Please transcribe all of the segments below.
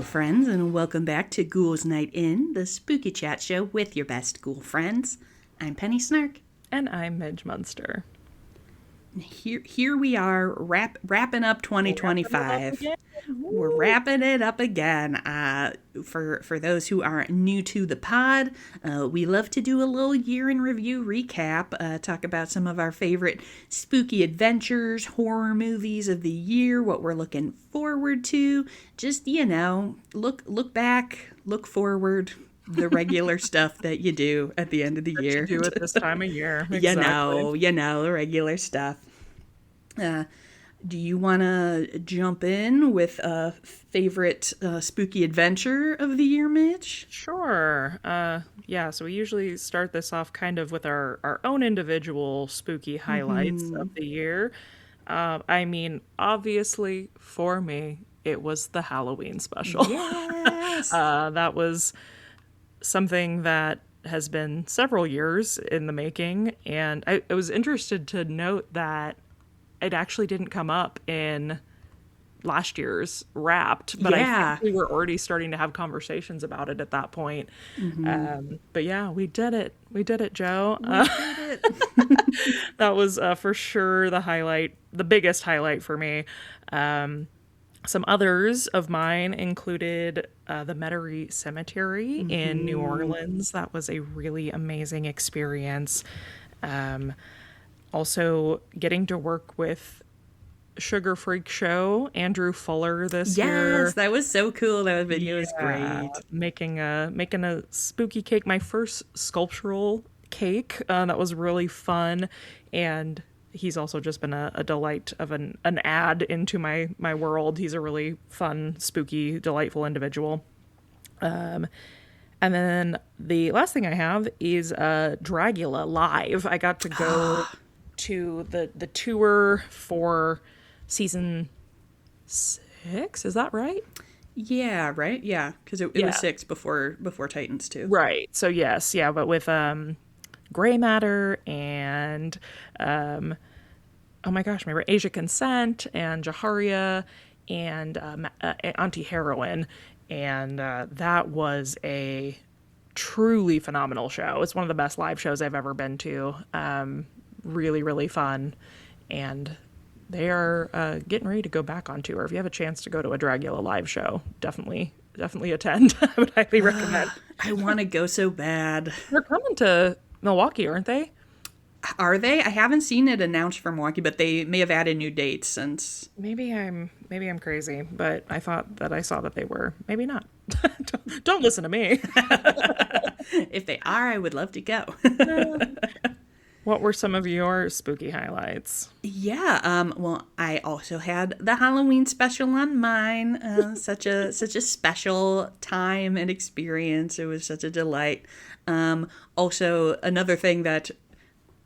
friends, and welcome back to Ghouls Night In, the spooky chat show with your best ghoul friends. I'm Penny Snark. And I'm Midge Munster. Here we are, wrapping up 2025. We're wrapping it up again. For those who are new to the pod, we love to do a little year in review recap, talk about some of our favorite spooky adventures, horror movies of the year, what we're looking forward to. Just, look back, look forward. The regular stuff that you do at the end of the year. You do at this time of year. Exactly. The regular stuff. Do you want to jump in with a favorite spooky adventure of the year, Mitch? Sure. So we usually start this off kind of with our own individual spooky highlights of the year. Obviously, for me, it was the Halloween special. Yes! That was something that has been several years in the making, and I was interested to note that it actually didn't come up in last year's Wrapped, but I think we were already starting to have conversations about it at that point. But yeah, we did it, Joe. We did it. That was for sure the biggest highlight for me. Some others of mine included the Metairie Cemetery in New Orleans. That was a really amazing experience. Also, getting to work with Sugar Freak Show, Andrew Fuller this year. Yes, that was so cool. That video was great. Making a spooky cake, my first sculptural cake. That was really fun, and he's also just been a delight of an add into my world. He's a really fun, spooky, delightful individual. And then the last thing I have is Dragula Live. I got to go to the tour for season 6. Is that right? Yeah, right? Yeah, because it was 6 before Titans 2. Right. So yes, yeah, but with Gray Matter and oh my gosh, remember Asia Consent and Jaharia and Anti-Heroine, and that was a truly phenomenal show. It's one of the best live shows I've ever been to. Really, really fun, and they are getting ready to go back on tour. If you have a chance to go to a Dragula live show, definitely attend. I would highly recommend. I want to go so bad. They're coming to Milwaukee, aren't they? Are they? I haven't seen it announced for Milwaukee, but they may have added new dates since. Maybe I'm crazy, but I thought that I saw that they were. Maybe not. Don't listen to me. If they are, I would love to go. What were some of your spooky highlights? Yeah, well, I also had the Halloween special on mine. Such a special time and experience. It was such a delight. Also, another thing that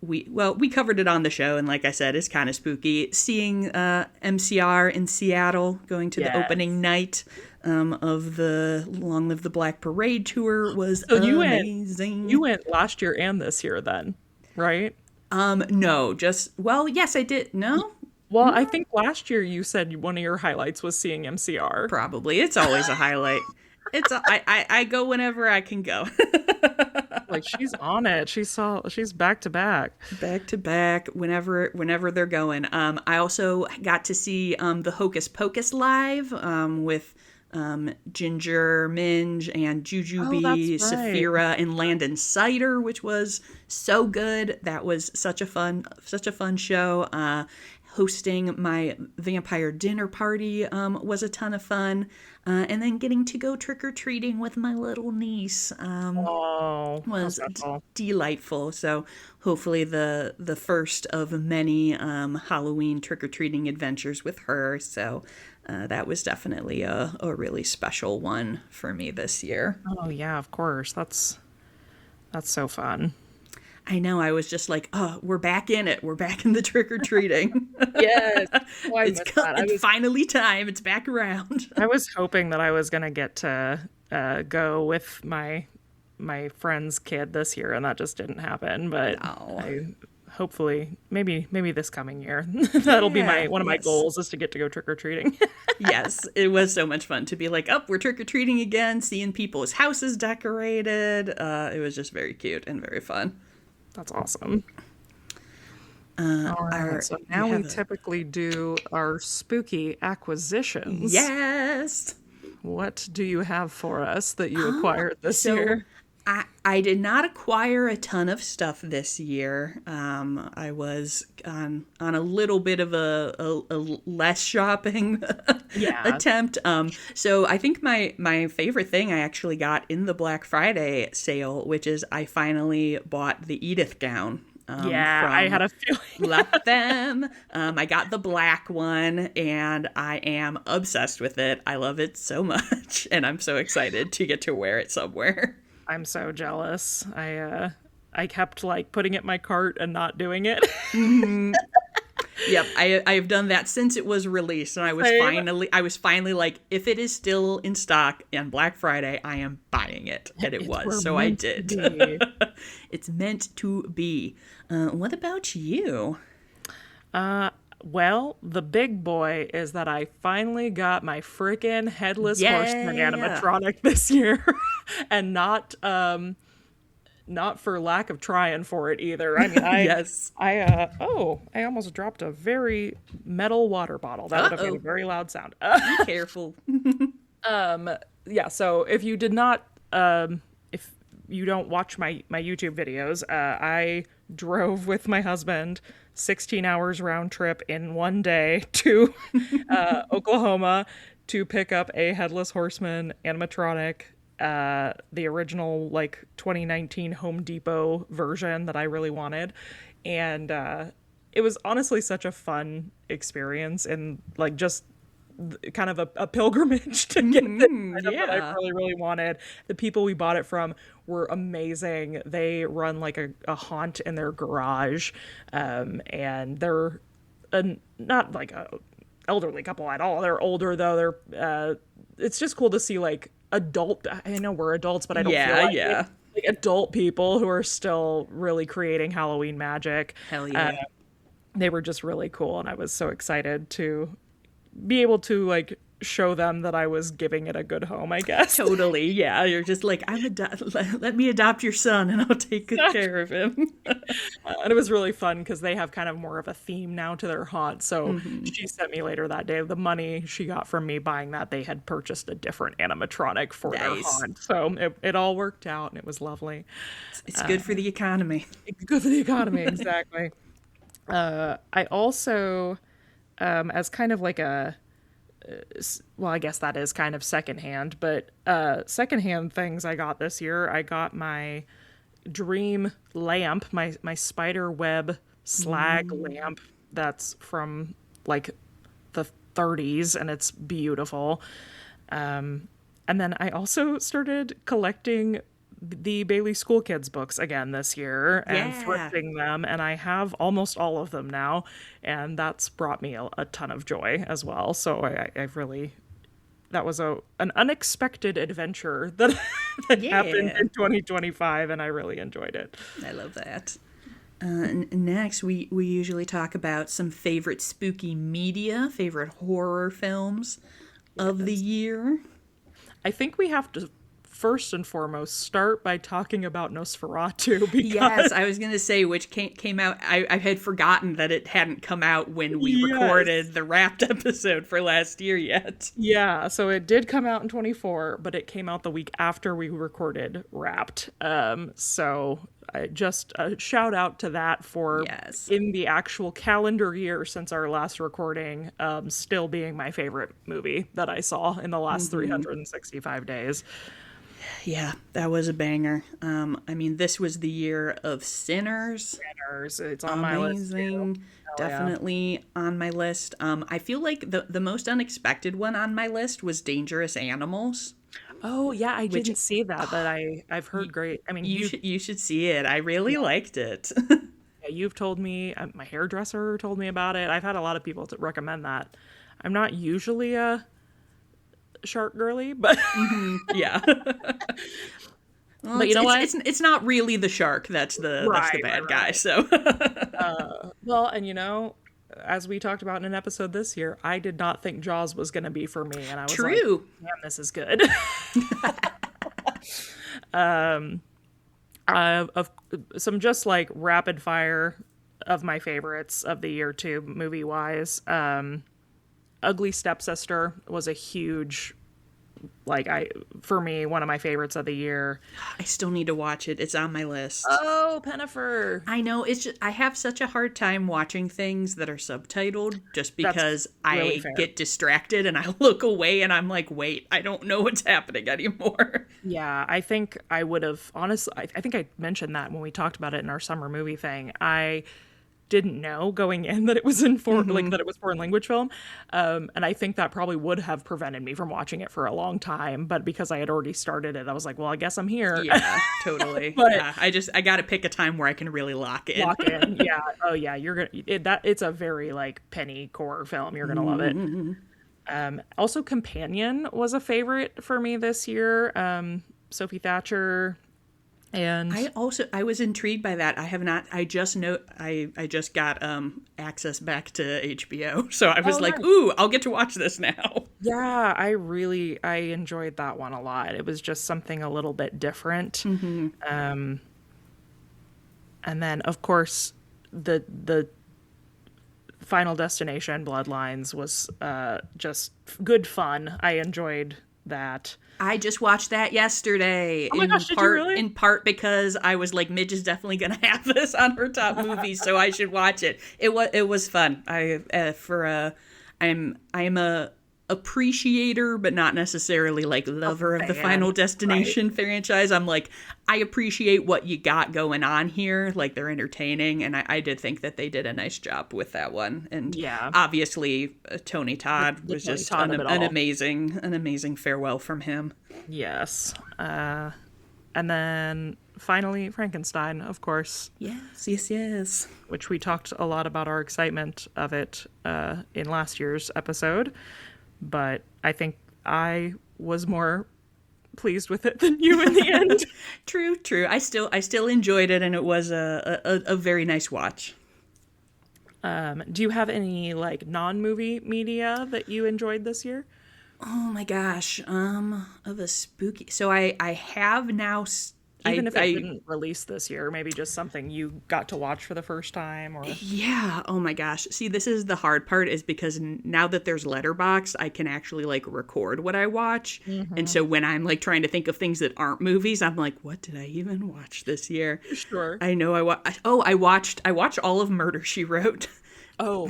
we covered it on the show, and like I said, it's kind of spooky. Seeing MCR in Seattle, going to the opening night of the Long Live the Black Parade tour was amazing. You went last year and this year then, right? No, yes, I did. No? Well, I think last year you said one of your highlights was seeing MCR. Probably. It's always a highlight. I go whenever I can go. Like, she's on it. She's back to back. Back to back whenever they're going. I also got to see the Hocus Pocus live with Ginger Minge and Jujubee, Saphira, and Landon Cider, which was so good. That was such a fun show. Hosting my vampire dinner party was a ton of fun. And then getting to go trick-or-treating with my little niece was delightful. So hopefully the first of many Halloween trick-or-treating adventures with her. So that was definitely a really special one for me this year. Oh, yeah, of course. That's so fun. I know. I was just like, oh, we're back in it. We're back in the trick-or-treating. Yes. It's finally time. It's back around. I was hoping that I was going to get to go with my friend's kid this year, and that just didn't happen. But I hopefully, maybe this coming year. That'll be Yeah, one of my yes. goals, is to get to go trick-or-treating. Yes, it was so much fun to be like, oh, we're trick-or-treating again, seeing people's houses decorated. It was just very cute and very fun. That's awesome. All right, so You now we have a typically do our spooky acquisitions. yes. What do you have for us that you acquired this So year? I did not acquire a ton of stuff this year. I was on a little bit of a less shopping Yeah. attempt. So I think my favorite thing I actually got in the Black Friday sale, which is I finally bought the Edith gown. Yeah, I From had a feeling. Left Them. I got the black one and I am obsessed with it. I love it so much and I'm so excited to get to wear it somewhere. I'm so jealous. I kept like putting it in my cart and not doing it. Yep, I've done that since it was released, and Same. I was finally like, if it is still in stock on Black Friday, I am buying it, and it We're was, so I meant to did. be. It's meant to be. What about you? Well, the big boy is that I finally got my freaking headless horseman Yeah. animatronic this year, and not for lack of trying for it either. I mean, Yes. I almost dropped a very metal water bottle. That would have made a Uh-oh. very loud sound. Be careful. Yeah, so if you don't watch my YouTube videos, I drove with my husband 16 hours round trip in one day to Oklahoma to pick up a headless horseman animatronic, the original like 2019 Home Depot version that I really wanted. And it was honestly such a fun experience, and like just kind of a pilgrimage to get this item that I Yeah. really, really wanted. The people we bought it from were amazing. They run like a haunt in their garage, and they're not like a elderly couple at all. They're older though. It's just cool to see like adult. I know we're adults, but I don't feel Yeah, like yeah. like adult people who are still really creating Halloween magic. Hell yeah. They were just really cool, and I was so excited to be able to like show them that I was giving it a good home, I guess. Totally, yeah. You're just like, let me adopt your son and I'll take good care of him. And it was really fun because they have kind of more of a theme now to their haunt. So she sent me later that day the money she got from me buying that. They had purchased a different animatronic for their Nice. haunt. So it all worked out, and it was lovely. It's good for the economy. Good for the economy, exactly. I also, as kind of like well, I guess that is kind of secondhand, but secondhand things I got this year. I got my dream lamp, my spider web slag lamp that's from like the 30s, and it's beautiful. And then I also started collecting the Bailey School Kids books again this year and Yeah. thrifting them, and I have almost all of them now, and that's brought me a ton of joy as well. So I've really, that was an unexpected adventure that that happened Yeah. in 2025, and I really enjoyed it. I love that. Next, we usually talk about some favorite spooky media, favorite horror films of the year. I think we have to first and foremost start by talking about Nosferatu because Yes, I was going to say which came out. I had forgotten that it hadn't come out when we Yes. recorded the Wrapped episode for last year yet. yeah, so it did come out in 24, but it came out the week after we recorded Wrapped. So I just a shout out to that for Yes. in the actual calendar year since our last recording, still being my favorite movie that I saw in the last 365 days. Yeah, that was a banger. I mean, this was the year of Sinners. It's on my list too. Amazing. Hell yeah. Definitely on my list. I feel like the most unexpected one on my list was Dangerous Animals. Oh yeah, I didn't see that, but I've heard great. I mean, You should see it. I really liked it. yeah, you've told me. My hairdresser told me about it. I've had a lot of people to recommend that. I'm not usually a shark girly, but Yeah. Well, But you know what? it's not really the shark that's the bad guy. Right. So Well, and as we talked about in an episode this year, I did not think Jaws was going to be for me, and I was like, true. "Damn, this is good." Of some just like rapid fire of my favorites of the year too, movie wise. Ugly Stepsister was a huge, for me, one of my favorites of the year. I still need to watch it. It's on my list. Oh, Pennifer. I know, it's just I have such a hard time watching things that are subtitled just That's because really I fair. get distracted and I look away and I'm like, wait, I don't know what's happening anymore. Yeah, I think I would have honestly. I think I mentioned that when we talked about it in our summer movie thing. I didn't know going in that it was that it was foreign language film, and I think that probably would have prevented me from watching it for a long time. But because I had already started it, I was like, well, I guess I'm here. Yeah, totally. But yeah, I got to pick a time where I can really lock in. lock in. Yeah. Oh yeah. It's a very like penny core film. You're gonna love it. Also, Companion was a favorite for me this year. Sophie Thatcher. And I was intrigued by that. I have not. I just got access back to HBO, so I was like, nice. ooh, I'll get to watch this now. yeah, I enjoyed that one a lot. It was just something a little bit different. And then of course the Final Destination Bloodlines was just good fun. I enjoyed that. I just watched that yesterday. Oh my gosh, did you really? In part because I was like, Midge is definitely gonna have this on her top movies, so I should watch it. It was fun. I'm a appreciator, but not necessarily like lover of the Final Destination franchise. I'm like, I appreciate what you got going on here. Like, they're entertaining, and I did think that they did a nice job with that one. And Yeah. obviously, Tony Todd was Tony just Todd of it all. an amazing farewell from him. Yes. And then finally Frankenstein, of course, Yes. which we talked a lot about our excitement of it in last year's episode. But I think I was more pleased with it than you in the end. True. I still enjoyed it, and it was a very nice watch. Do you have any like non-movie media that you enjoyed this year? Oh my gosh. Of a spooky. So I have now. Even if it didn't release this year, maybe just something you got to watch for the first time, or Yeah. Oh my gosh. See, this is the hard part, is because now that there's Letterboxd, I can actually like record what I watch. And so when I'm like trying to think of things that aren't movies, I'm like, what did I even watch this year? Sure. I know I watched all of Murder, She Wrote. Oh,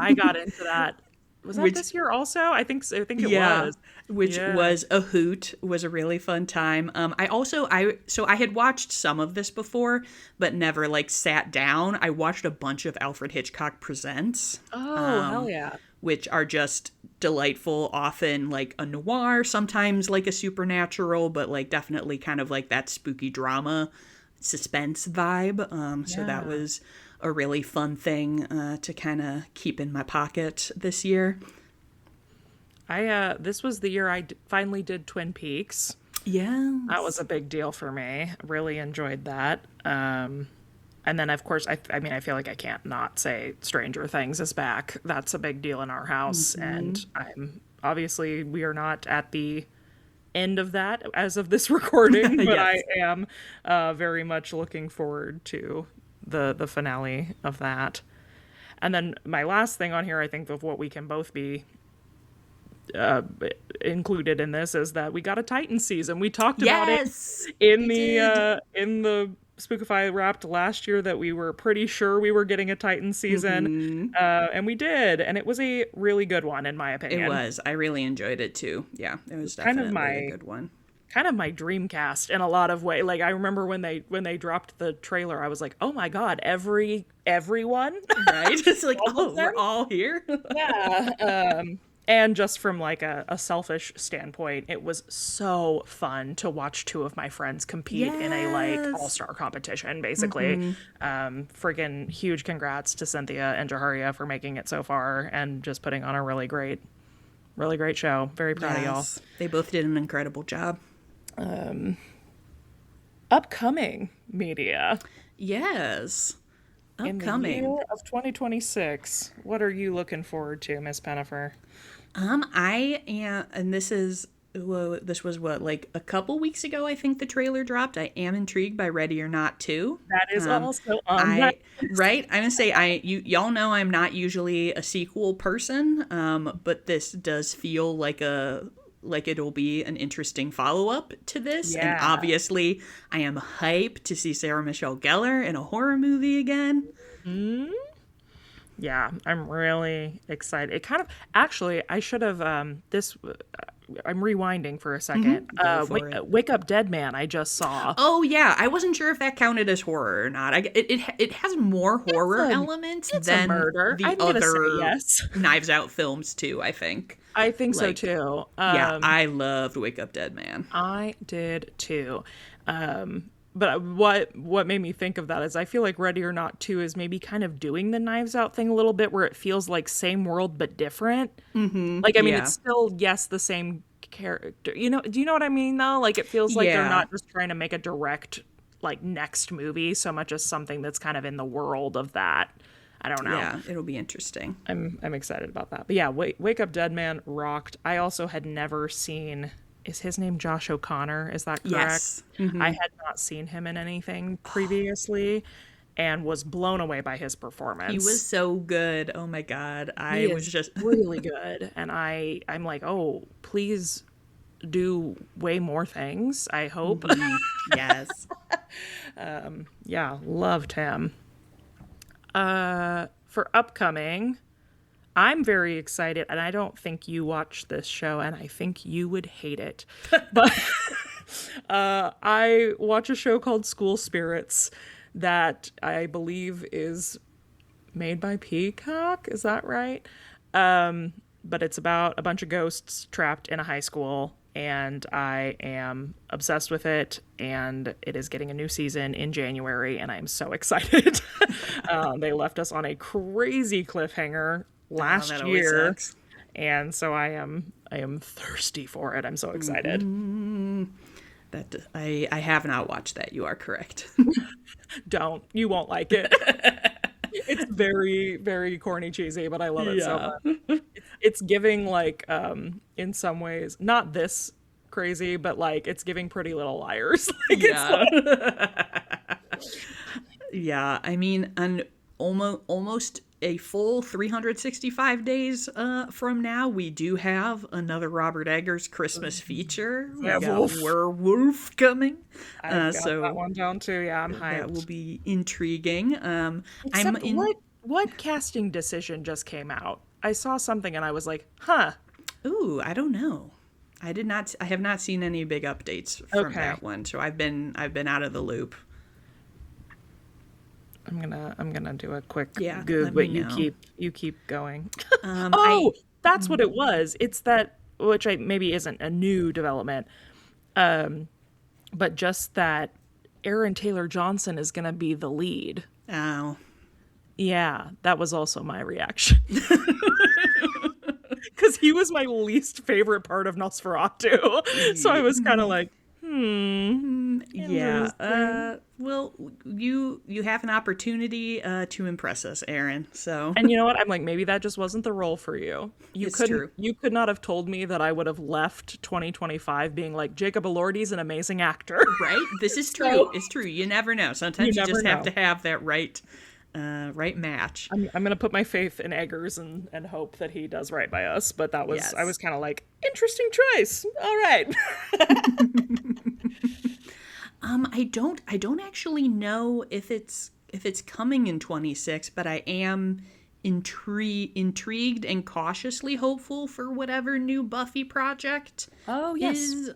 I got into that. Was that this year also? I think so. I think it was. Which was a hoot. Was a really fun time. I had watched some of this before, but never like sat down. I watched a bunch of Alfred Hitchcock Presents. Oh, hell yeah. Which are just delightful, often like a noir, sometimes like a supernatural, but like definitely kind of like that spooky drama suspense vibe. So that was a really fun thing to kind of keep in my pocket this year. This was the year I finally did Twin Peaks. Yeah. That was a big deal for me. Really enjoyed that. And then, of course, I mean, I feel like I can't not say Stranger Things is back. That's a big deal in our house. And obviously, we are not at the end of that as of this recording, but Yes. I am very much looking forward to the finale of that. And then my last thing on here, I think, of what we can both be included in this, is that we got a Titan season. We talked about it in the Spookify Wrapped last year, that we were pretty sure we were getting a Titan season, and we did, and it was a really good one in my opinion. It was. I really enjoyed it too. Yeah, it was definitely a good one. Kind of my dream cast in a lot of ways. Like, I remember when they dropped the trailer, I was like, oh my god, everyone, right? It's like, oh, we're all here. Yeah. And just from like a selfish standpoint, it was so fun to watch two of my friends compete in a like all-star competition, basically. Friggin' huge congrats to Cynthia and Jaharia for making it so far and just putting on a really great show. Very proud of y'all. They both did an incredible job. Upcoming media Yes. in the year Upcoming. of 2026. What are you looking forward to, Miss Pennifer? I am, and this is, well, this was what, like a couple weeks ago, I think the trailer dropped. I am intrigued by Ready or Not 2. That is also on that I right. I'm gonna say y'all know I'm not usually a sequel person, but this does feel like it'll be an interesting follow up to this, and Yeah. obviously I am hyped to see Sarah Michelle Gellar in a horror movie again. Yeah, I'm really excited. It kind of actually, I should have this. I'm rewinding for a second. Go for it. Wake Up Dead Man. I just saw. Oh yeah, I wasn't sure if that counted as horror or not. It has more horror a- elements It's a than murder. the I'm gonna say other yes. Knives Out films too. I think. I think so Like, too. yeah, I loved Wake Up Dead Man. I did too. But what made me think of that is I feel like Ready or Not 2 is maybe kind of doing the Knives Out thing a little bit, where it feels like same world but different. Like, I mean, Yeah. it's still, yes, the same character. Do you know what I mean, though? Like, it feels like they're Yeah. not just trying to make a direct, like, next movie so much as something that's kind of in the world of that. I don't know. Yeah, it'll be interesting. I'm excited about that. But yeah, Wake Up Dead Man rocked. I also had never seen. Is his name Josh O'Connor? Is that correct? Yes. I had not seen him in anything previously and was blown away by his performance. He was so good. Oh my god. He I was is just really good. And I'm like, oh, please do way more things, I hope. yes. Yeah, loved him. For upcoming, I'm very excited, and I don't think you watch this show, and I think you would hate it. But I watch a show called School Spirits that I believe is made by Peacock. Is that right? But it's about a bunch of ghosts trapped in a high school, and I am obsessed with it, and it is getting a new season in January, and I am so excited. They left us on a crazy cliffhanger last that always year, sucks. and so I am thirsty for it. I'm so excited. That I have not watched that. You are correct. You won't like it. It's very, very corny, cheesy, but I love it so much. It's giving, like, in some ways, not this crazy, but like it's giving Pretty Little Liars. Like, Yeah. Yeah, I mean, and almost a full 365 days from now, we do have another Robert Eggers Christmas feature. We got Werewolf. Werewolf coming. I've got So that one down too. Yeah, I'm hyped. that will be intriguing. Except what casting decision just came out? I saw something and I was like, huh. Ooh, I don't know. I have not seen any big updates from Okay. that one, so I've been out of the loop. I'm gonna do a quick Yeah, Goog, let but me know. you keep going. I That's what it was. It's that, which maybe isn't a new development, but just that Aaron Taylor Johnson is gonna be the lead. oh. Yeah, that was also my reaction. Because he was my least favorite part of Nosferatu. So I was kind of like, Yeah. Well, you have an opportunity to impress us, Aaron. So and you know what? I'm like, maybe that just wasn't the role for you. It's couldn't. true. You could not have told me that I would have left 2025 being like, Jacob Elordi's an amazing actor. right, this is true. It's true. You never know. Sometimes you never just have know. to have that right match. I'm gonna put my faith in Eggers and hope that he does right by us. But that was Yes. I was kind of like, interesting choice. All right. I don't actually know if it's coming in 26, but I am intrigued and cautiously hopeful for whatever new Buffy project is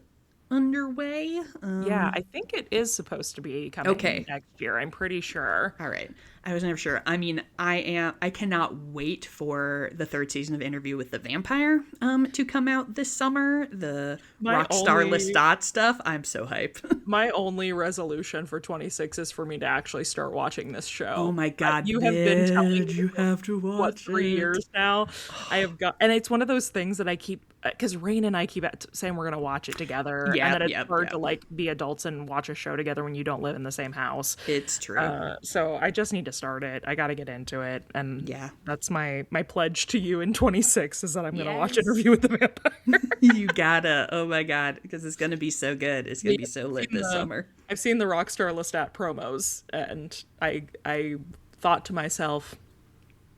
underway. Yeah, I think it is supposed to be coming next year. I'm pretty sure. All right. I was never sure. I mean, I cannot wait for the third season of Interview with the Vampire to come out this summer. The Rockstar Lestat stuff. I'm so hyped. My only resolution for 26 is for me to actually start watching this show. Oh my god, you have been telling me you have to watch 3 years now. I have got, and it's one of those things that I keep because Rain and I keep saying we're gonna watch it together, and then it's hard to like be adults and watch a show together when you don't live in the same house. It's true. So I just need to start it. I got to get into it, and Yeah. that's my pledge to you in 26 is that I'm gonna watch Interview with the Vampire. You gotta. Oh my god, because it's gonna be so good. It's gonna be so lit this summer. I've seen the Rockstar Lestat promos, and I thought to myself,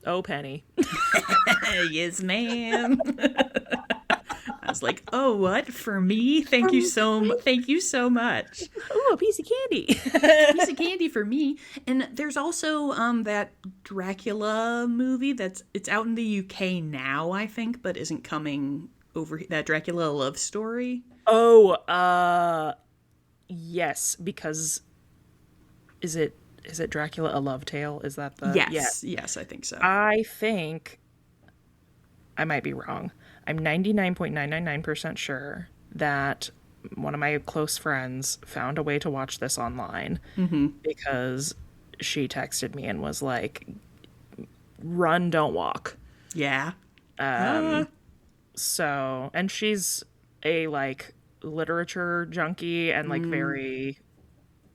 oh, Penny. Yes, ma'am. I was like, oh, what? For me? Thank you so much. Oh, a piece of candy. Piece of candy for me. And there's also that Dracula movie it's out in the UK now, I think, but isn't coming over, that Dracula love story. Oh, yes, because is it Dracula a Love Tale? Is that the Yes, I think so. I think I might be wrong. I'm 99.999% sure that one of my close friends found a way to watch this online because she texted me and was like, run, don't walk. Yeah. So, and she's a like literature junkie and like very,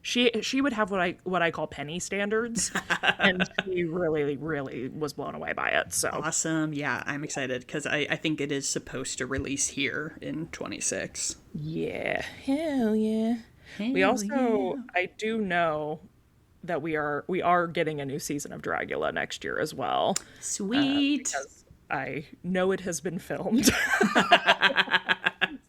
she would have what I call Penny standards, and she really, really was blown away by it. So awesome. Yeah, I'm excited because I think it is supposed to release here in 26. Yeah. Hell yeah. I do know that we are getting a new season of Dracula next year as well. Sweet. Because I know it has been filmed.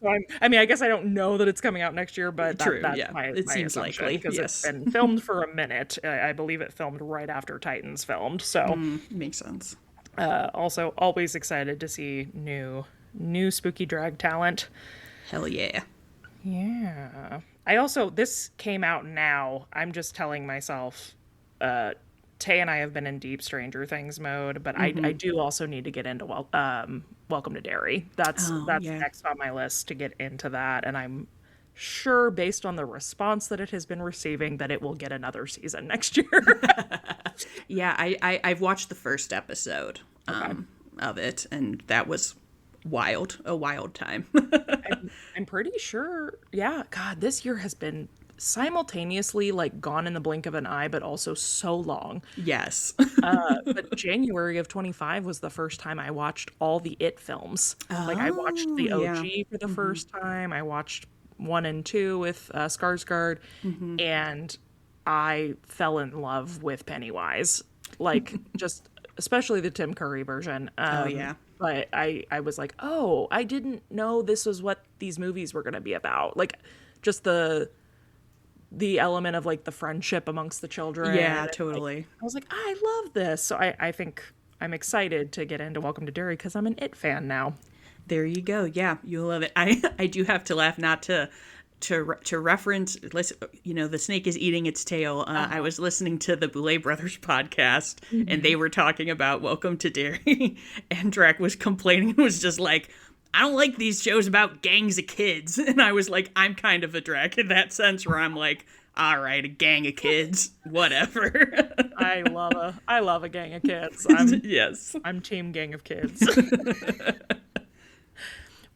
So I guess I don't know that it's coming out next year, but that's my seems likely because it's been filmed for a minute. I believe it filmed right after Titans filmed, so makes sense. Also, always excited to see new spooky drag talent. Hell yeah. Yeah. This came out now. I'm just telling myself, Tay and I have been in deep Stranger Things mode, but I do also need to get into Welcome to Derry. That's next on my list to get into that, and I'm sure based on the response that it has been receiving that it will get another season next year. Yeah, I've watched the first episode of it, and that was a wild time. I'm pretty sure. Yeah, God, this year has been simultaneously like gone in the blink of an eye, but also so long. Yes. But January of 25 was the first time I watched all the It films. Like I watched the OG for the first time. I watched 1 and 2 with Skarsgård, and I fell in love with Pennywise. Like just especially the Tim Curry version. But I was like, oh, I didn't know this was what these movies were going to be about. Like just the element of like the friendship amongst the children. Yeah, totally. Like, I was like, I love this. So I think I'm excited to get into Welcome to Derry because I'm an It fan now. There you go. Yeah, you'll love it. I do have to laugh, not to reference, the snake is eating its tail. I was listening to the Boulet Brothers podcast, and they were talking about Welcome to Derry, and Drac was complaining, was just like, I don't like these shows about gangs of kids. And I was like, I'm kind of a Drac in that sense, where I'm like, all right, a gang of kids, whatever. I love a gang of kids. I'm team gang of kids.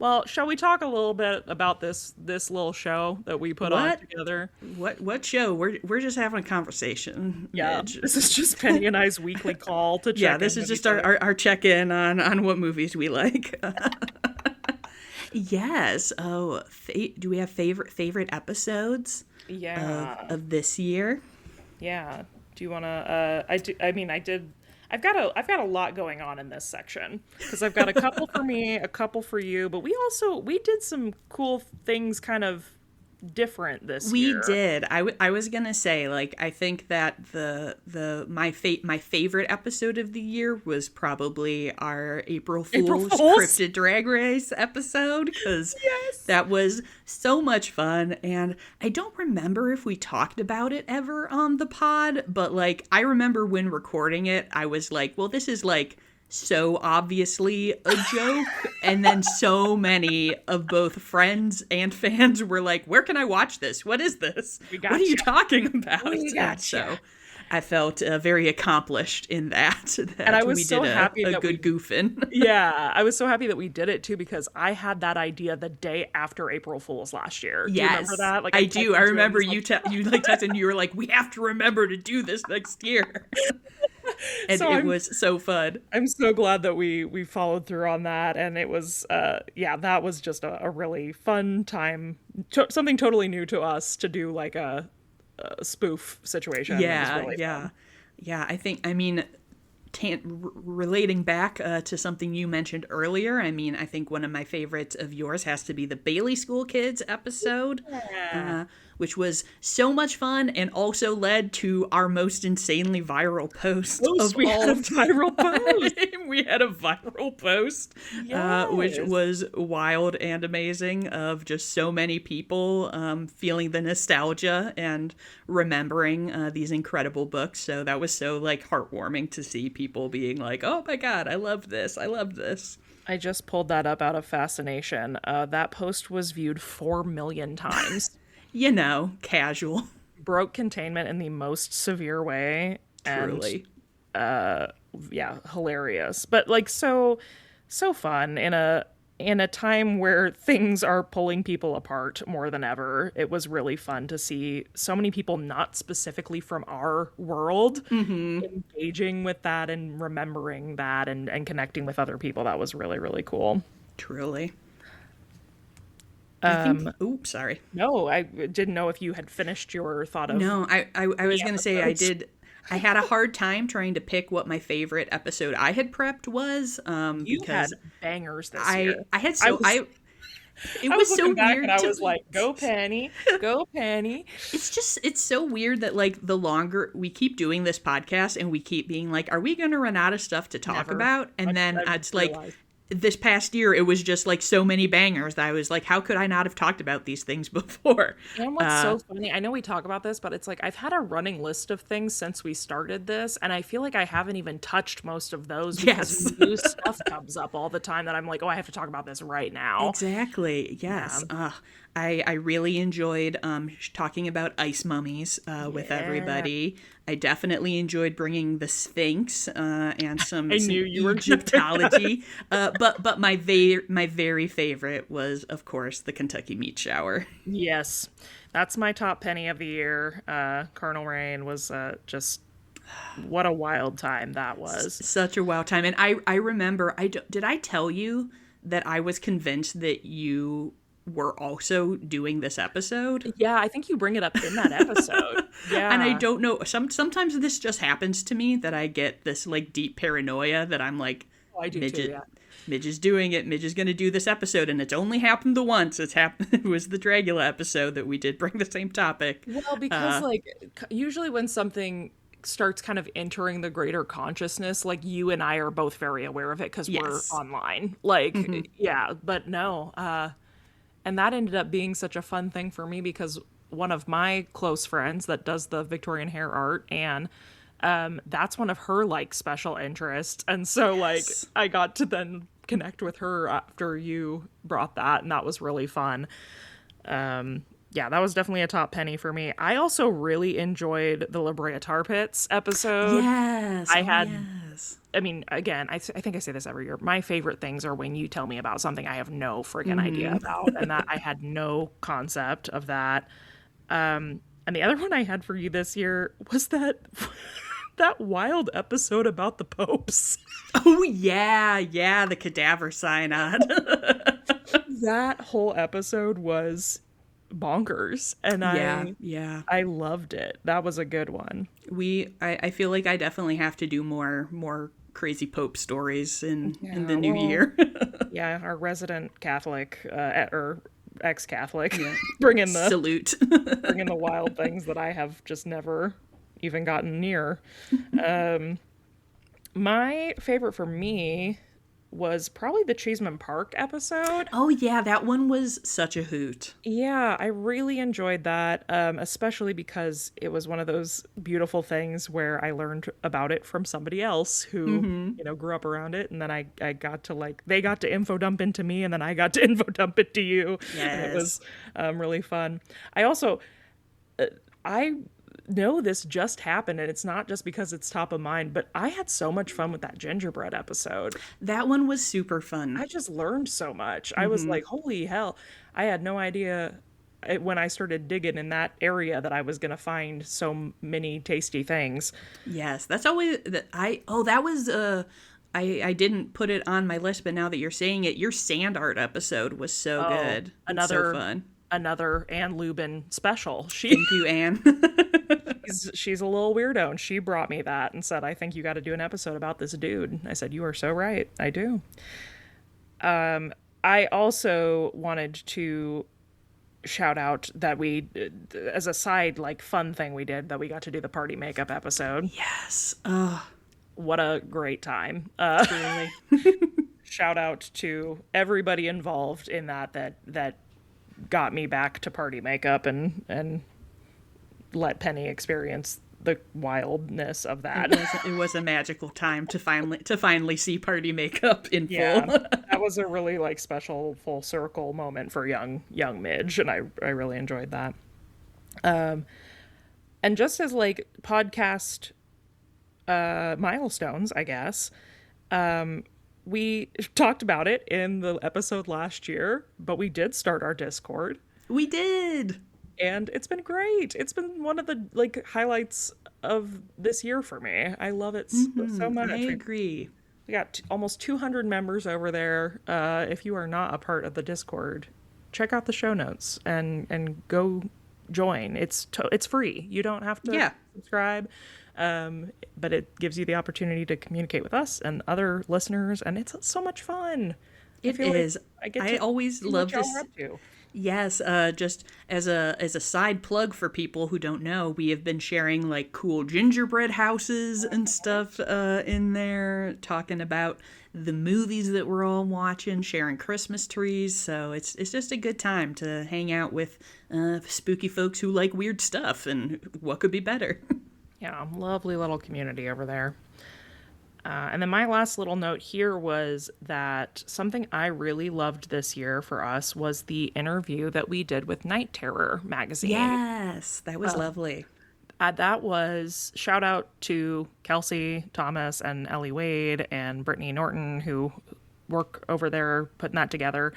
Well, shall we talk a little bit about this little show that we put on together? What show? We're just having a conversation. Yeah, Midge. This is just Penny and I's weekly call to check. Yeah, this is just our check-in on what movies we like. Yes. Oh, do we have favorite episodes? Yeah. Of this year. Yeah. Do you want to? I've got a lot going on in this section because I've got a couple for me, a couple for you, but we did some cool things kind of different this year. We did. I was gonna say, like, I think that my favorite episode of the year was probably our April Fool's Cryptid Drag Race episode, because that was so much fun, and I don't remember if we talked about it ever on the pod, but like I remember when recording it, I was like, well, this is like so obviously a joke, and then so many of both friends and fans were like, where can I watch this? What is this? What are you talking about? I felt very accomplished in that And I was we so did happy a that good goofing. yeah, I was so happy that we did it too, because I had that idea the day after April Fool's last year. Do you remember Yes, that? Like I I do. I texted you and remember was like, you like texted and you were like, we have to remember to do this next year. And so it was so fun. I'm so glad that we followed through on that, and it was yeah, that was just a really fun time, something totally new to us to do, like a spoof situation. It was Yeah, really yeah. fun. Yeah, I mean, relating back to something you mentioned earlier, I mean, I think one of my favorites of yours has to be the Bailey School Kids episode, Yeah. which was so much fun and also led to our most insanely viral post of We had all a viral post. time. We had a viral post, which Yes. was wild and amazing, of just so many people feeling the nostalgia and remembering these incredible books. So that was so like heartwarming to see people being like, "Oh my God, I love this! I love this!" I just pulled that up out of fascination. That post was viewed 4 million times. You know, casual, Broke containment in the most severe way, and truly. yeah, hilarious. But like so fun in a time where things are pulling people apart more than ever. It was really fun to see so many people not specifically from our world engaging with that and remembering that and connecting with other people. That was really, really cool. Truly. I think. Oops, sorry. No, I didn't know if you had finished your thought of No, I was the gonna say I episodes. did. I had a hard time trying to pick what my favorite episode I had prepped was, You had because bangers this year. I had I so was it I was was so looking back weird and I to was like, "Go Penny, go Penny." it's so weird that like the longer we keep doing this podcast and we keep being like, are we gonna run out of stuff to talk Never. about? And then I've it's like realized. this past year it was just like so many bangers that I was like, how could I not have talked about these things before? And what's so funny, I know we talk about this, but it's like I've had a running list of things since we started this, and I feel like I haven't even touched most of those Yes. because new stuff comes up all the time that I'm like, oh, I have to talk about this right now. Exactly. Yes. I really enjoyed talking about ice mummies with Yeah. everybody. I definitely enjoyed bringing the Sphinx and some knew you were gonna bring Egyptology. But my very favorite was, of course, the Kentucky meat shower. Yes, that's my top penny of the year. Carnal Rain was just what a wild time that was. Such a wow time. And I remember, did I tell you that I was convinced that you were also doing this episode? Yeah, I think you bring it up in that episode. Yeah. And I don't know, sometimes this just happens to me, that I get this like deep paranoia that I'm like, Oh, I do Midge, too, yeah. Midge is doing it. Midge is going to do this episode, and it's only happened the once. It's happened. It was the Dragula episode that we did bring the same topic. Well, because like usually when something starts kind of entering the greater consciousness, like you and I are both very aware of it because we're Yes. online. Like, yeah, but no. And that ended up being such a fun thing for me because one of my close friends that does the Victorian hair art, Anne, that's one of her like special interests. And so like I got to then connect with her after you brought that, and that was really fun. Yeah, that was definitely a top penny for me. I also really enjoyed the La Brea Tar Pits episode. Yes. I had Yes. I mean, again, I think I say this every year. My favorite things are when you tell me about something I have no friggin' idea about, and that I had no concept of that. And the other one I had for you this year was that that wild episode about the popes. Oh, yeah. Yeah. The cadaver synod. That whole episode was bonkers, and Yeah. I loved it. That was a good one. I feel like I definitely have to do more crazy Pope stories in the new well, year. Yeah, our resident Catholic or ex-Catholic, bringing Salute. the wild things that I have just never even gotten near. My favorite for me was probably the Cheeseman Park episode. Oh, yeah. That one was such a hoot. Yeah, I really enjoyed that, especially because it was one of those beautiful things where I learned about it from somebody else who, grew up around it. And then I got to they got to info dump into me, and then I got to info dump it to you. Yes. And it was really fun. I also, I know this just happened, and it's not just because it's top of mind, but I had so much fun with that gingerbread episode. That one was super fun. I just learned so much. I was like, holy hell. I had no idea when I started digging in that area that I was going to find so many tasty things. Yes, that's always that was I didn't put it on my list, but now that you're saying it, your sand art episode was so good. Another So fun. another Anne Lubin special. Thank you, Anne. She's a little weirdo, and she brought me that and said, I think you got to do an episode about this dude. I said, you are so right. I do. I also wanted to shout out that we, as a side, like, fun thing we did, that we got to do the party makeup episode. Yes. What a great time. Really. Shout out to everybody involved in that got me back to party makeup and let Penny experience the wildness of that. It was a magical time to finally see party makeup in full. That was a really, like, special full circle moment for young Midge, and I really enjoyed that. And just as, like, podcast milestones, I guess, we talked about it in the episode last year, but we did start our Discord. We did. And it's been great. It's been one of the, like, highlights of this year for me. I love it so much. I agree. We got almost 200 members over there. If you are not a part of the Discord, check out the show notes and go join. It's free. You don't have to subscribe. But it gives you the opportunity to communicate with us and other listeners, and it's so much fun. It is. I always love this. Yes, just as a side plug for people who don't know, we have been sharing, like, cool gingerbread houses and stuff in there, talking about the movies that we're all watching, sharing Christmas trees. So it's just a good time to hang out with spooky folks who like weird stuff, and what could be better? Yeah, lovely little community over there. And then my last little note here was that something I really loved this year for us was the interview that we did with Night Terror magazine. Yes, that was lovely. That was, shout out to Kelsey Thomas and Ellie Wade and Brittany Norton, who work over there putting that together.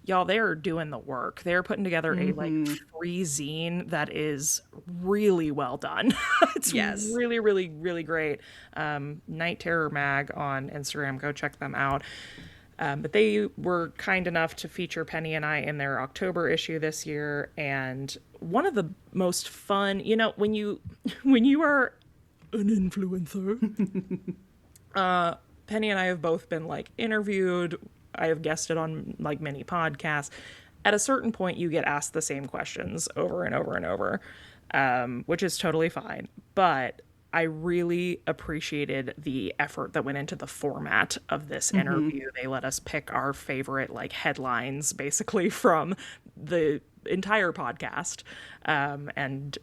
Y'all, they're doing the work. They're putting together a, like, free zine that is really well done. It's really, really, really great. Night Terror Mag on Instagram. Go check them out. But they were kind enough to feature Penny and I in their October issue this year. And one of the most fun, when you are an influencer, Penny and I have both been, like, interviewed. I have guested on, like, many podcasts. At a certain point, you get asked the same questions over and over and over, which is totally fine. But I really appreciated the effort that went into the format of this interview. They let us pick our favorite, like, headlines, basically, from the entire podcast, and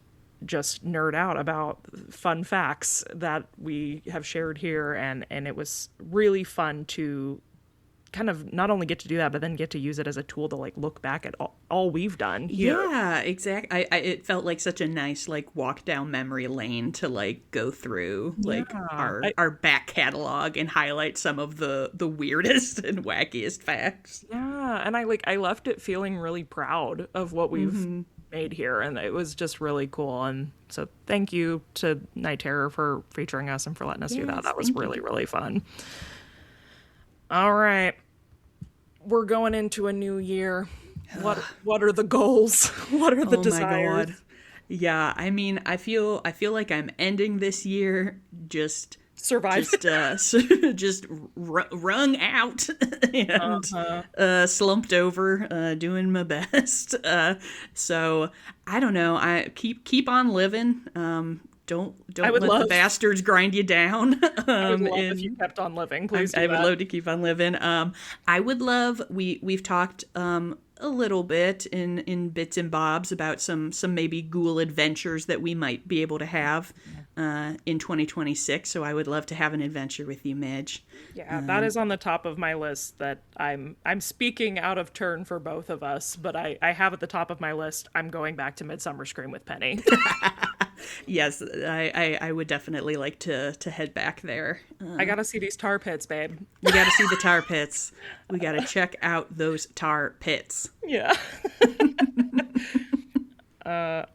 just nerd out about fun facts that we have shared here. And it was really fun to kind of not only get to do that, but then get to use it as a tool to, like, look back at all we've done here. Yeah, exactly. It felt like such a nice, like, walk down memory lane to, like, go through, like, our back catalog and highlight some of the weirdest and wackiest facts. Yeah, and I left it feeling really proud of what we've made here, and it was just really cool. And so thank you to Night Terror for featuring us and for letting us do that. That was really, really fun. All right. We're going into a new year. What are the goals? What are the desires? My God. Yeah, I mean, I feel like I'm ending this year just wrung out and slumped over, doing my best. So I don't know. I keep on living. Don't let the bastards grind you down. I would love if you kept on living. Please. I would love to keep on living. I would love. We've talked a little bit in bits and bobs about some maybe ghoul adventures that we might be able to have in 2026. So I would love to have an adventure with you, Midge. Yeah, that is on the top of my list. That I'm speaking out of turn for both of us, but I have at the top of my list, I'm going back to Midsummer Scream with Penny. Yes, I would definitely like to head back there. I gotta see these tar pits, babe. We got to see the tar pits. We got to check out those tar pits. Yeah.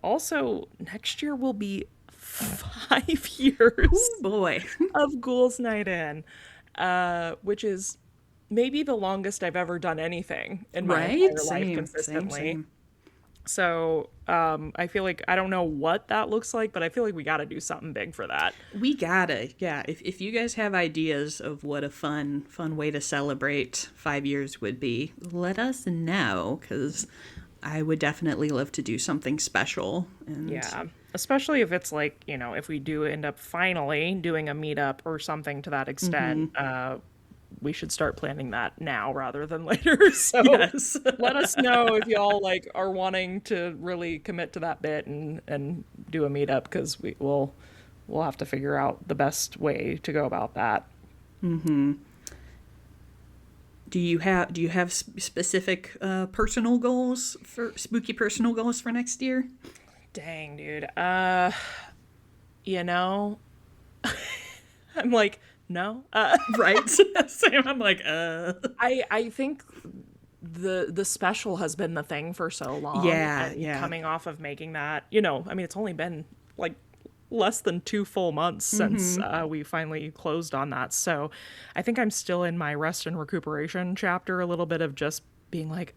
Also, next year will be 5 years Oh boy. of Ghouls Night In, which is maybe the longest I've ever done anything in my Right? entire life Same, consistently. same. So I feel like I don't know what that looks like, but I feel like we got to do something big for that. We gotta, yeah. If you guys have ideas of what a fun way to celebrate 5 years would be, let us know, because I would definitely love to do something special. And Yeah, especially if it's like, if we do end up finally doing a meetup or something to that extent, we should start planning that now rather than later. So yes. let us know if y'all like are wanting to really commit to that bit and do a meetup, because we'll have to figure out the best way to go about that. Do you have specific personal goals for spooky personal goals for next year? Dang, dude. You know, I'm like, no. Right. Same. I'm like, I think the special has been the thing for so long. Yeah, and yeah. Coming off of making that, I mean, it's only been like less than 2 full months since we finally closed on that. So I think I'm still in my rest and recuperation chapter, a little bit of just being like,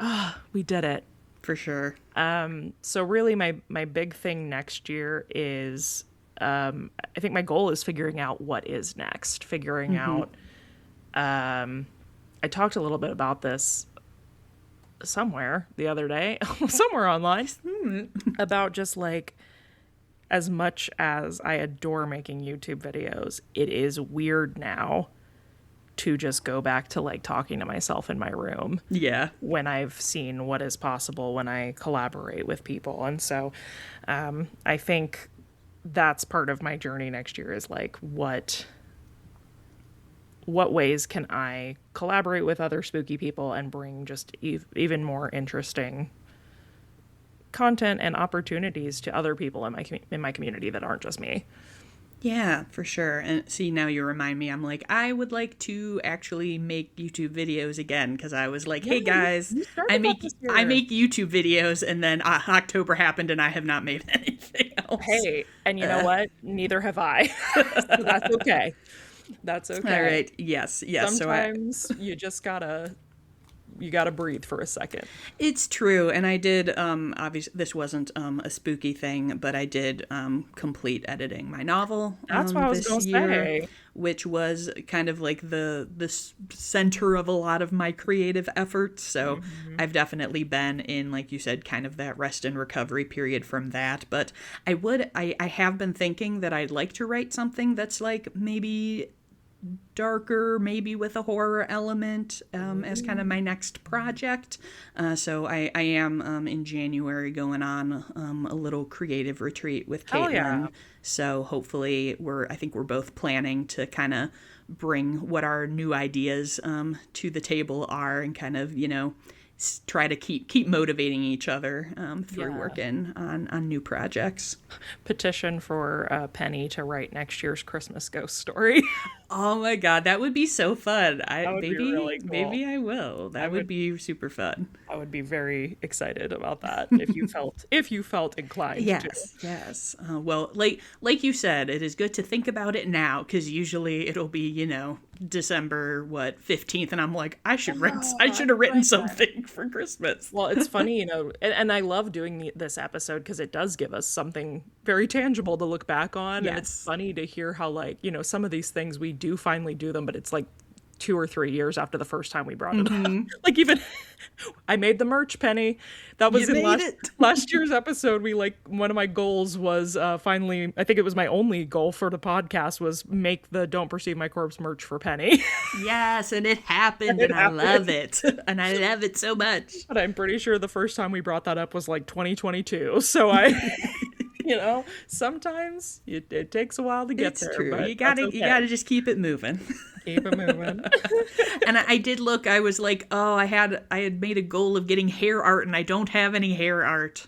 we did it. for sure. So really my big thing next year is, I think my goal is figuring out what is next, figuring out, I talked a little bit about this somewhere the other day, somewhere online, about just like, as much as I adore making YouTube videos, it is weird now to just go back to like talking to myself in my room. Yeah. When I've seen what is possible when I collaborate with people. And so I think that's part of my journey next year is like, what ways can I collaborate with other spooky people and bring just even more interesting content and opportunities to other people in my community that aren't just me. Yeah, for sure. And see, now you remind me, I'm like, I would like to actually make YouTube videos again, because I was like, hey guys, I make YouTube videos, and then October happened and I have not made anything else. Hey, and you know what? Neither have I. So that's okay. That's okay. All right. Yes. Sometimes you just gotta breathe for a second. It's true. And I did, obviously, this wasn't a spooky thing, but I did complete editing my novel. That's what I was going to say. Which was kind of like the center of a lot of my creative efforts. So I've definitely been in, like you said, kind of that rest and recovery period from that. But I have been thinking that I'd like to write something that's like maybe darker, maybe with a horror element, as kind of my next project. So I am in January going on a little creative retreat with Caitlin. Oh, yeah. So hopefully I think we're both planning to kind of bring what our new ideas to the table are, and kind of, try to keep motivating each other through working on new projects. Petition for Penny to write next year's Christmas ghost story. Oh my God, that would be so fun. That would be really cool. Maybe I will. That would be super fun. I would be very excited about that if you felt inclined to. Yes. Well, like you said, it is good to think about it now, because usually it'll be, December 15th, and I'm like, I should have written something for Christmas. Well, it's funny, and I love doing this episode because it does give us something very tangible to look back on. Yes. And it's funny to hear how, like, some of these things we do finally do them, but it's like 2 or 3 years after the first time we brought it up. Like, even I made the merch, Penny. That was in last year's episode. One of my goals was finally, I think it was my only goal for the podcast, was make the Don't Perceive My Corpse merch for Penny. Yes, and it happened, and I love it. And I love it so much. But I'm pretty sure the first time we brought that up was like 2022. So I sometimes it takes a while to get there. True. But you gotta just keep it moving. Keep it moving. And I did look. I was like, I had made a goal of getting hair art, and I don't have any hair art.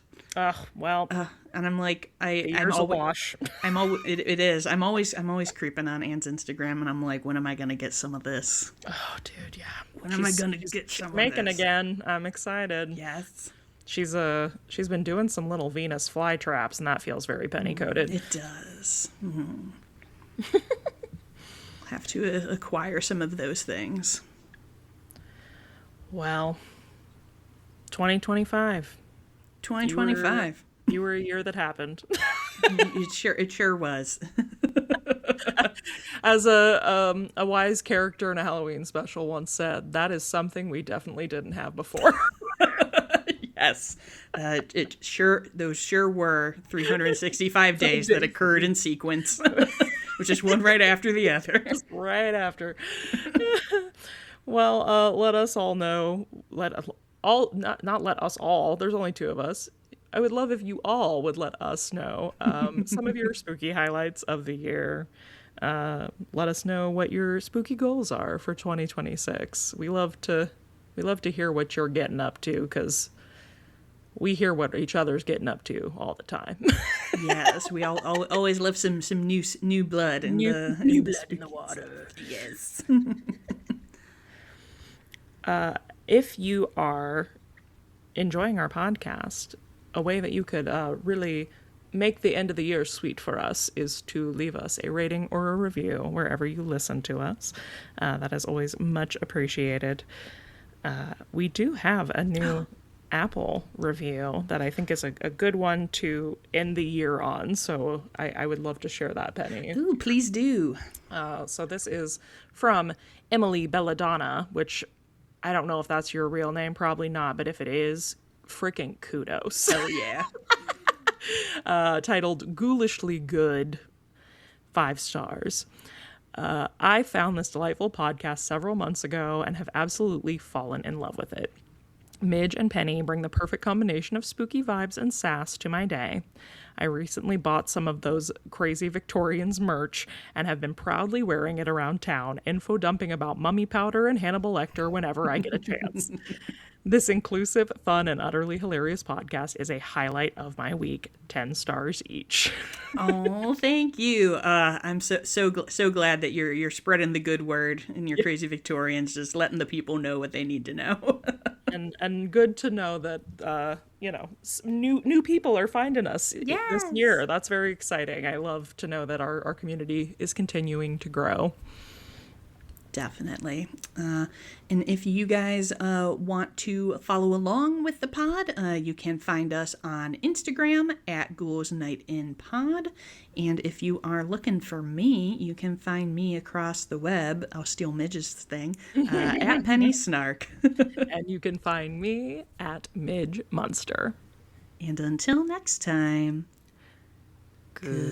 Well, And I'm like, The I'm year's a always, wash. it is. I'm always creeping on Anne's Instagram, and I'm like, when am I gonna get some of this? Oh, dude, yeah. When am I gonna get some of Making this? again. I'm excited. Yes, She's been doing some little Venus flytraps, and that feels very penny coated. it does. Have to acquire some of those things. Well, 2025. 2025. You were a year that happened. It sure was. As a wise character in a Halloween special once said, that is something we definitely didn't have before. Yes, those sure were 365 days that occurred in sequence, which is one right after the other. Just right after. Well, let us all know. Not let us all. There's only two of us. I would love if you all would let us know some of your spooky highlights of the year. Let us know what your spooky goals are for 2026. We love to hear what you're getting up to, because we hear what each other's getting up to all the time. Yes, we always love some new blood in the water. Yes. If you are enjoying our podcast, a way that you could really make the end of the year sweet for us is to leave us a rating or a review wherever you listen to us. That is always much appreciated. We do have a new Apple review that I think is a good one to end the year on, so I would love to share that, Penny. Ooh, please do. So this is from Emily Belladonna, which I don't know if that's your real name, probably not, but if it is, freaking kudos. Oh yeah. Titled Ghoulishly Good, 5 stars. I found this delightful podcast several months ago and have absolutely fallen in love with it. Midge and Penny bring the perfect combination of spooky vibes and sass to my day. I recently bought some of those crazy Victorians merch and have been proudly wearing it around town, info dumping about mummy powder and Hannibal Lecter whenever I get a chance. This inclusive, fun, and utterly hilarious podcast is a highlight of my week. 10 stars each. Oh, thank you. I'm so glad that you're spreading the good word in your crazy Victorians, just letting the people know what they need to know. And good to know that new people are finding us this year. That's very exciting. I love to know that our community is continuing to grow. Definitely. And if you guys want to follow along with the pod, you can find us on Instagram at Ghouls Night In Pod. And if you are looking for me, you can find me across the web. I'll steal Midge's thing at Penny Snark. And you can find me at Midge Monster. And until next time, goodbye.